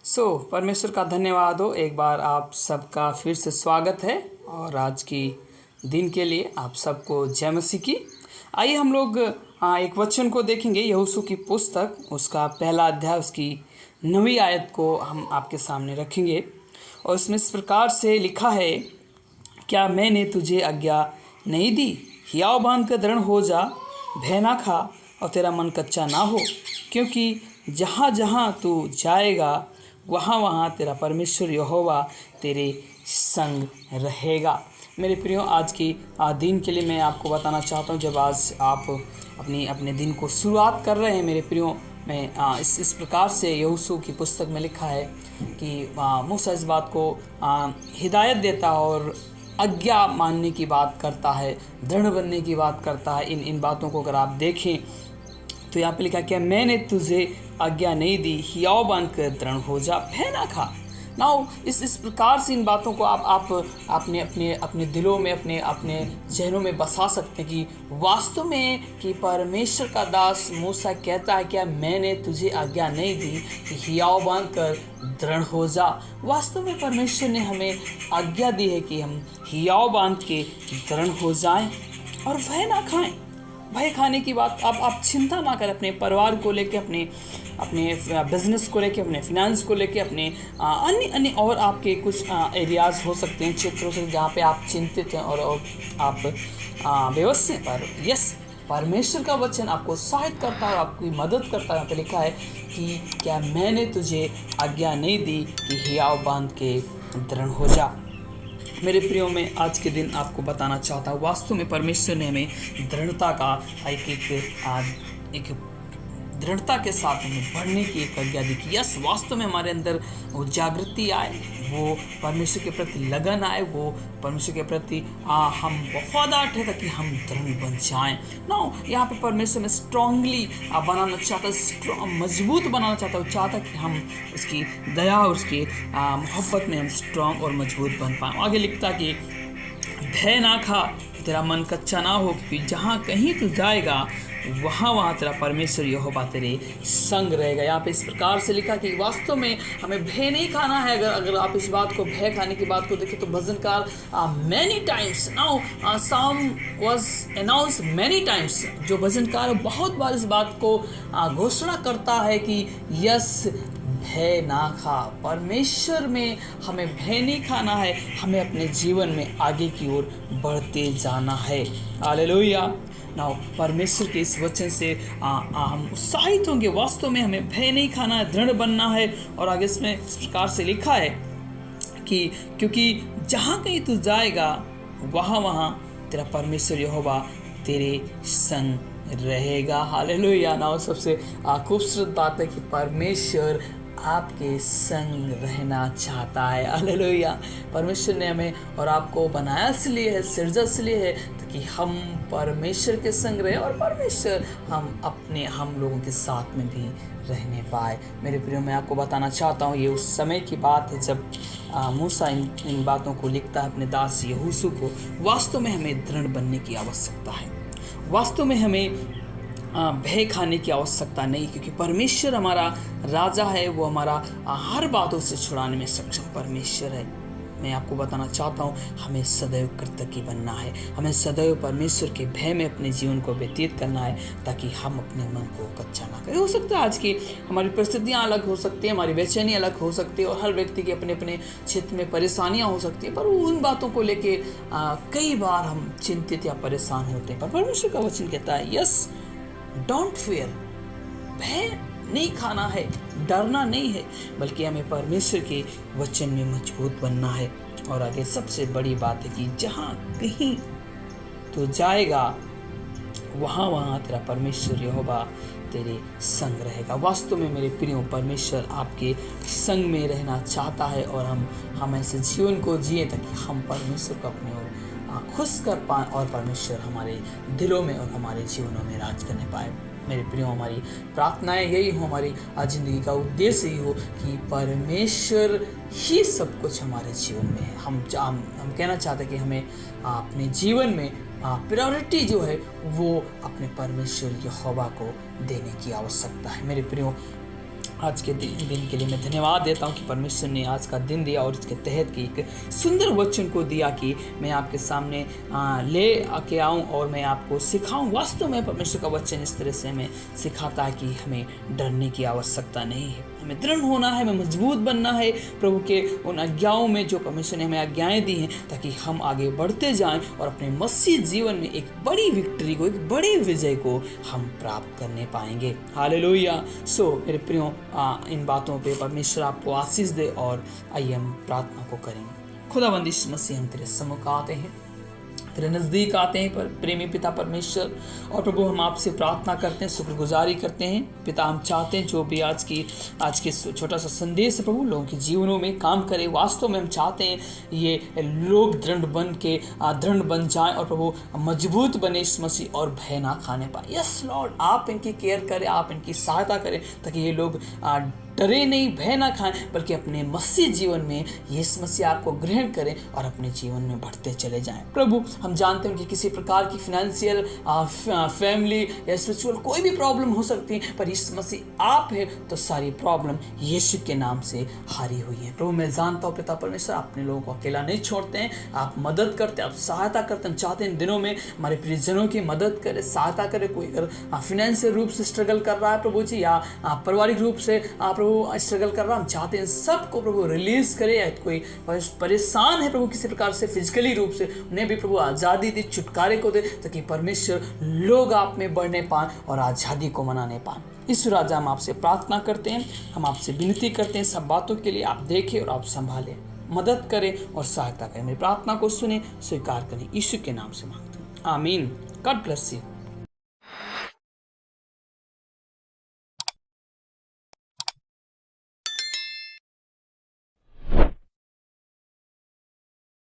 परमेश्वर का धन्यवाद हो। एक बार आप सबका फिर से स्वागत है और आज की दिन के लिए आप सबको जय मसीह की। आइए हम लोग एक वचन को देखेंगे, यहोशू की पुस्तक उसका पहला अध्याय उसकी 9वीं आयत को हम आपके सामने रखेंगे। और उसमें इस प्रकार से लिखा है, क्या मैंने तुझे आज्ञा नहीं दी, हियाव बांध कर दृढ़ हो जा, भय ना खा और तेरा मन कच्चा ना हो, क्योंकि जहाँ जहाँ तू जाएगा वहाँ वहाँ तेरा परमेश्वर यहोवा तेरे संग रहेगा। मेरे प्रियो, आज की दिन के लिए मैं आपको बताना चाहता हूँ, जब आज आप अपने दिन को शुरुआत कर रहे हैं मेरे प्रियो, मैं इस प्रकार से यहोशू की पुस्तक में लिखा है कि मूसा इस बात को हिदायत देता और आज्ञा मानने की बात करता है, दृढ़ बनने की बात करता है। इन बातों को अगर आप देखें तो यहाँ पे लिखा क्या मैंने तुझे आज्ञा नहीं दी, हियाव बांध कर दृढ़ हो जा, भय ना खा। नाउ इस प्रकार से इन बातों को आप अपने दिलों में अपने जहनों में बसा सकते हैं कि वास्तव में कि परमेश्वर का दास मूसा कहता है क्या मैंने तुझे आज्ञा नहीं दी कि हियाव बांध कर दृढ़ हो जा। वास्तव में परमेश्वर ने हमें आज्ञा दी है कि हम हियाव बांध के दृढ़ हो जाएं और भय ना खाएं। भय खाने की बात आप चिंता ना करें, अपने परिवार को लेके, अपने बिजनेस को लेके, अपने फिनेंस को लेके, अपने अन्य और आपके कुछ एरियाज़ हो सकते हैं, क्षेत्रों से जहाँ पे आप चिंतित हैं और आप बेबस हैं। पर यस, परमेश्वर का वचन आपको सहायता करता है, आपकी मदद करता है। यहाँ पे लिखा है कि क्या मैंने तुझे आज्ञा नहीं दी कि हियाव बांध के दृढ़ हो जा। मेरे प्रियो, में आज के दिन आपको बताना चाहता हूँ, वास्तव में परमेश्वर ने हमें दृढ़ता का एक दृढ़ता के साथ हमें बढ़ने की एक आज्ञा दी कि यस, वास्तव में हमारे अंदर वो जागृति आए, वो परमेश्वर के प्रति लगन आए, वो परमेश्वर के प्रति हम वफादार थे ताकि हम दृढ़ बन जाएं। नो, यहाँ पे परमेश्वर में स्ट्रांगली बनाना चाहता है, मजबूत बनाना चाहता है। वो चाहता कि हम उसकी दया और उसकी मोहब्बत में हम स्ट्रांग और मजबूत बन पाएँ। आगे लिखता कि भय ना खा, तेरा मन कच्चा ना हो, क्योंकि जहाँ कहीं तू जाएगा वहाँ वहाँ तेरा परमेश्वर यहोवा तेरे संग रहेगा। यहाँ पे इस प्रकार से लिखा कि वास्तव में हमें भय नहीं खाना है। अगर आप इस बात को, भय खाने की बात को देखें तो भजनकार मैनी टाइम्स नाउ साम वाज अनाउंस मैनी टाइम्स, जो भजनकार बहुत बार इस बात को घोषणा करता है कि यस, भय ना खा। परमेश्वर में हमें भय नहीं खाना है, हमें अपने जीवन में आगे की ओर बढ़ते जाना है। हालेलुया। नाउ परमेश्वर के इस वचन से हम उत्साहित होंगे। वास्तव में हमें भय नहीं खाना है, दृढ़ बनना है। और आगे इसमें इस प्रकार से लिखा है कि क्योंकि जहाँ कहीं तू जाएगा वहाँ वहाँ तेरा परमेश्वर यहोवा तेरे संग रहेगा। हालेलुया। नाउ सबसे खूबसूरत बात है कि परमेश्वर आपके संग रहना चाहता है। हालेलुया। परमेश्वर ने हमें और आपको बनाया इसलिए है, सृजा इसलिए है कि हम परमेश्वर के संग रहे और परमेश्वर हम लोगों के साथ में भी रहने पाए। मेरे प्रियो, मैं आपको बताना चाहता हूँ, ये उस समय की बात है जब मूसा इन बातों को लिखता है अपने दास यहोशू को। वास्तव में हमें दृढ़ बनने की आवश्यकता है, वास्तव में हमें भय खाने की आवश्यकता नहीं, क्योंकि परमेश्वर हमारा राजा है, वो हमारा हर बातों से छुड़ाने में सक्षम परमेश्वर है। मैं आपको बताना चाहता हूँ, हमें सदैव कृतज्ञ बनना है, हमें सदैव परमेश्वर के भय में अपने जीवन को व्यतीत करना है, ताकि हम अपने मन को कच्चा ना करें। हो सकता है आज की हमारी परिस्थितियाँ अलग हो सकती है, हमारी बेचैनी अलग हो सकती है और हर व्यक्ति के अपने अपने क्षेत्र में परेशानियाँ हो सकती है, पर उन बातों को लेके कई बार हम चिंतित या परेशान होते हैं। पर परमेश्वर का वचन कहता है यस, डोंट फियर, भय नहीं खाना है, डरना नहीं है, बल्कि हमें परमेश्वर के वचन में मजबूत बनना है। और आगे सबसे बड़ी बात है कि जहाँ कहीं तो जाएगा वहाँ वहाँ तेरा परमेश्वर यहोवा तेरे संग रहेगा। वास्तव में मेरे प्रियो, परमेश्वर आपके संग में रहना चाहता है और हम ऐसे जीवन को जिए ताकि हम परमेश्वर को अपने ओर खुश कर पाएँ और परमेश्वर हमारे दिलों में और हमारे जीवनों में राज करने पाए। मेरे प्रियो, हमारी प्रार्थनाएं यही हो, हमारी जिंदगी का उद्देश्य यही हो कि परमेश्वर ही सब कुछ हमारे जीवन में है। हम कहना चाहते हैं कि हमें अपने जीवन में प्रायोरिटी जो है वो अपने परमेश्वर यहोवा को देने की आवश्यकता है। मेरे प्रियो, आज के दिन के लिए मैं धन्यवाद देता हूँ कि परमेश्वर ने आज का दिन दिया और इसके तहत की एक सुंदर वचन को दिया कि मैं आपके सामने ले आके आऊँ और मैं आपको सिखाऊँ। वास्तव में परमेश्वर का वचन इस तरह से हमें सिखाता है कि हमें डरने की आवश्यकता नहीं है, हमें दृढ़ होना है, हमें मजबूत बनना है प्रभु के उन आज्ञाओं में जो परमेश्वर ने हमें आज्ञाएं दी हैं, ताकि हम आगे बढ़ते जाएं और अपने मसीह जीवन में एक बड़ी विक्ट्री को, एक बड़ी विजय को हम प्राप्त करने पाएंगे। हालेलुया। सो मेरे प्रियो, इन बातों पे परमेश्वर आपको आशीष दे और आइए हम प्रार्थना को करेंगे। खुदावंद यीशु मसीह, हम तेरे सम्मुख आते हैं, तेरे नज़दीक आते हैं पर प्रेमी पिता परमेश्वर, और प्रभु हम आपसे प्रार्थना करते हैं, शुक्रगुजारी करते हैं। पिता, हम चाहते हैं जो भी आज के छोटा सा संदेश है प्रभु लोगों के जीवनों में काम करे। वास्तव में हम चाहते हैं ये लोग दृढ़ बन जाएं और प्रभु मजबूत बने इस मसीह और भय ना खाने पाए। यस लॉर्ड, आप इनकी केयर करें, आप इनकी सहायता करें ताकि ये लोग डरे नहीं, भय ना खाएं, बल्कि अपने मसीह जीवन में यीशु मसीह आपको ग्रहण करें और अपने जीवन में बढ़ते चले जाएं। प्रभु, हम जानते हैं कि किसी प्रकार की फिनेंशियल, फैमिली या स्पिरिचुअल कोई भी प्रॉब्लम हो सकती है, पर यीशु मसीह आप है तो सारी प्रॉब्लम यीशु के नाम से हारी हुई है। प्रभु, मैं जानता हूँ पिता परमेश्वर अपने लोगों को अकेला नहीं छोड़ते हैं, आप मदद करते हैं, आप सहायता करते हैं। हम चाहते हैं इन दिनों में हमारे प्रियजनों की मदद करें, सहायता करें। कोई अगर फाइनेंशियल रूप से स्ट्रगल कर रहा है प्रभु जी, या पारिवारिक रूप से प्रभु स्ट्रगल कर रहा, हम चाहते हैं सबको प्रभु रिलीज करे। या कोई परेशान है प्रभु किसी प्रकार से फिजिकली रूप से, उन्हें भी प्रभु आज़ादी दे, छुटकारे को दे, ताकि परमेश्वर लोग आप में बढ़ने पाएं और आज़ादी को मनाने पाएं। ईश्वर राजा, हम आपसे प्रार्थना करते हैं, हम आपसे विनती करते हैं, सब बातों के लिए आप देखें और आप संभालें, मदद करें और सहायता करें। मेरी प्रार्थना को सुने, स्वीकार करें, यीशु के नाम से मांगते हैं, आमीन। God bless you.